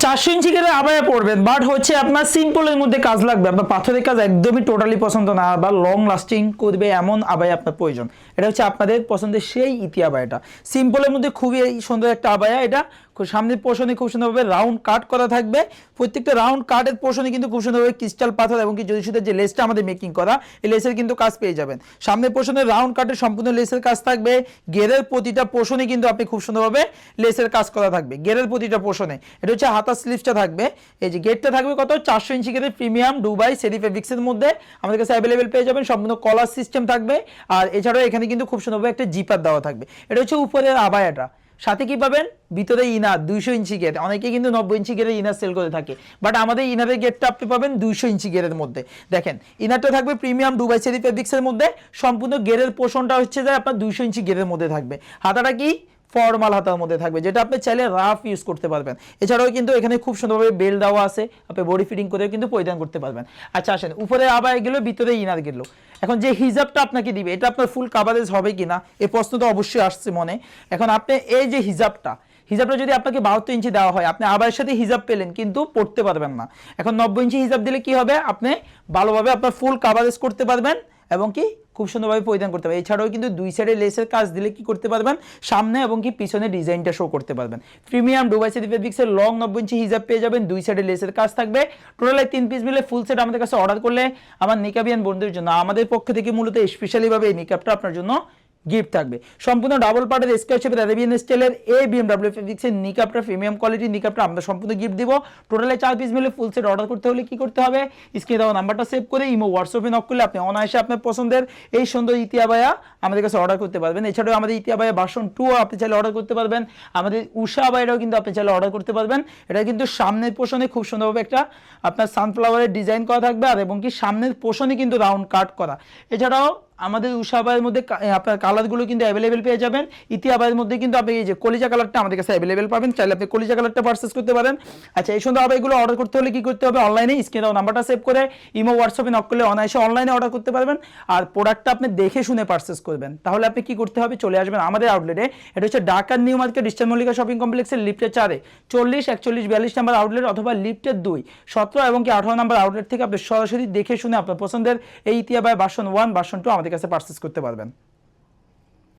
400 ইঞ্চি করে আবায়া পড়বেন, বাট হচ্ছে আপনার সিম্পলের মধ্যে কাজ লাগবে, আপনার পাথরের কাজ একদমই টোটালি পছন্দ না, বা লং লাস্টিং করবে এমন আবায়া আপনার প্রয়োজন। এটা হচ্ছে আপনাদের পছন্দের সেই ইতি আবায়াটা, সিম্পলের মধ্যে খুবই সুন্দর একটা আবায়া। এটা সামনের পোর্শনে খুব সুন্দরভাবে রাউন্ড কাট করা থাকবে, প্রত্যেকটা রাউন্ড কাটের পোর্শনে কিন্তু খুব সুন্দরভাবে ক্রিস্টাল পাথর এবং কি যদি সুদের যে লেসটা আমাদের মেকিং করা, এই লেসের কিন্তু কাজ পেয়ে যাবেন। সামনের পোর্শনে রাউন্ড কাটের সম্পূর্ণ লেসের কাজ থাকবে, গেরের প্রতিটা পোর্শনে কিন্তু আপনি খুব সুন্দরভাবে লেসের কাজ করা থাকবে গেরের প্রতিটা পোর্শনে। এটা হচ্ছে হাতার স্লিভসটা থাকবে, এই যে গেটটা থাকবে কত 400 ইঞ্চি গেরের প্রিমিয়াম দুবাই সেরি ফেব্রিক্সের মধ্যে আমাদের কাছে অ্যাভেলেবেল পেয়ে যাবেন। সম্পূর্ণ কলার সিস্টেম থাকবে, আর এছাড়াও এখানে কিন্তু খুব সুন্দরভাবে একটা জিপার দেওয়া থাকবে। এটা হচ্ছে উপরের আবায়াটা, সাথে কি পাবেন ভিতরে ইনার 200 ইঞ্চি গেট। অনেকে কিন্তু 90 ইঞ্চি গেটের ইনার সেল করে থাকে, বাট আমাদের ইনারের গেটটা আপনি পাবেন 200 ইঞ্চি গেটের মধ্যে। দেখেন ইনারটা থাকবে প্রিমিয়াম দুবাই সেরি ফেব্রিক্সের মধ্যে, সম্পূর্ণ গেরের পোর্শনটা হচ্ছে যে আপনার 200 ইঞ্চি গেটের মধ্যে থাকবে। হাতাটা কি ফর্মাল হাতার মধ্যে থাকবে, যেটা আপনি চাইলে রাফ ইউজ করতে পারবেন। এছাড়াও কিন্তু এখানে খুব সুন্দরভাবে বেল দেওয়া আছে, আপনি বডি ফিটিং করে কিন্তু পরিধান করতে পারবেন। আচ্ছা আসেন, উপরে আবার গেল, ভিতরে ইনার গেল। এখন যে হিজাবটা আপনাকে দিবে, এটা আপনার ফুল কাভারেজ হবে কিনা এই প্রশ্ন তো অবশ্যই আসছে মনে। এখন আপনি এই যে হিজাবটা যদি আপনাকে 72 ইঞ্চি দেওয়া হয়, আপনি আবায়ের সাথে হিজাব পেলেন কিন্তু পড়তে পারবেন না। এখন 90 ইঞ্চি হিজাব দিলে কি হবে, আপনি ভালোভাবে আপনার ফুল কাভারেজ করতে পারবেন এবং কি খুব সুন্দরভাবে পরিধান করতে পারবেন। এছাড়াও কিন্তু দুই সাইডে লেসের কাজ দিলে কি করতে পারবেন, সামনে এবং কি পিছনে ডিজাইনটা শো করতে পারবেন। প্রিমিয়াম দুবাই সেরি ফেব্রিক্সের লং 90 ইঞ্চি হিজাব পেয়ে যাবেন, দুই সাইডে লেসের কাজ থাকবে। টোটালি 3 পিস মিলে ফুল সেট আমাদের কাছে অর্ডার করলে আমার নিকাবিয়ান বন্ধুদের জন্য আমাদের পক্ষ থেকে মূলত স্পেশালিভাবে এই নিকাবটা আপনার জন্য গিফট থাকবে। সম্পূর্ণ ডাবল পার্টের স্কয়ার শেপের আরাবিয়ান স্টাইলের এই বিএমডব্লিউ ফেব্রিক্সের নিকাবটা, প্রিমিয়াম কোয়ালিটির নিকাবটা আমরা সম্পূর্ণ গিফট দিব। টোটালে 4 পিস মিলে ফুল সেট অর্ডার করতে হলে কি করতে হবে, স্ক্রিনে দেওয়া নাম্বারটা সেভ করে ইমো হোয়াটসঅ্যাপে নক করলে আপনি অনায়াসে আপনার পছন্দের এই সুন্দর ইতি আবায়া আমাদের কাছে অর্ডার করতে পারবেন। এছাড়াও আমাদের ইতি আবায়া ভার্সন 2 আপনি চাইলে অর্ডার করতে পারবেন। আমাদের উষা আবায়াটাও কিন্তু আপনি চাইলে অর্ডার করতে পারবেন। এটা কিন্তু সামনের পোর্শনে খুব সুন্দরভাবে একটা আপনার সানফ্লাওয়ারের ডিজাইন করা থাকবে, আর এবং কি সামনের পোর্শনে কিন্তু রাউন্ড কাট করা। এছাড়াও আমাদের উষা আবায়ের মধ্যে আপনার কালারগুলো কিন্তু অ্যাভেলেবেল পেয়ে যাবেন। ইতি আবায়ের মধ্যে কিন্তু আপনি এই যে কলিজা কালারটা আমাদের কাছে অ্যাভেলেবেল পাবেন, চাইলে আপনি কলিজা কালারটা পারচেজ করতে পারেন। আচ্ছা, এই সুন্দর আবাইগুলো অর্ডার করতে হলে কি করতে হবে, অনলাইনে স্ক্রিনে দেওয়া নাম্বারটা সেভ করে ইমো হোয়াটসঅ্যাপে নক করলে অনায়াসে অনলাইনে অর্ডার করতে পারবেন। আর প্রোডাক্টটা আপনি দেখে শুনে পারচেজ করবেন। তাহলে আপনি কি করতে হবে, চলে আসবেন আমাদের আউটলেটে। এটা হচ্ছে ঢাকার new market eastern Mallika shopping কমপ্লেক্সের লিফটের 4-এ 40, 41, 42 নাম্বার আউটলেট, অথবা লিফটের 2, 17 এবং কি 18 নাম্বার আউটলেট থেকে আপনি সরাসরি দেখে শুনে আপনার পছন্দের এই ইতি আবায়া ভার্সন 1 ভার্সন 2 আমাদের কাছে পারচেজ করতে পারবেন।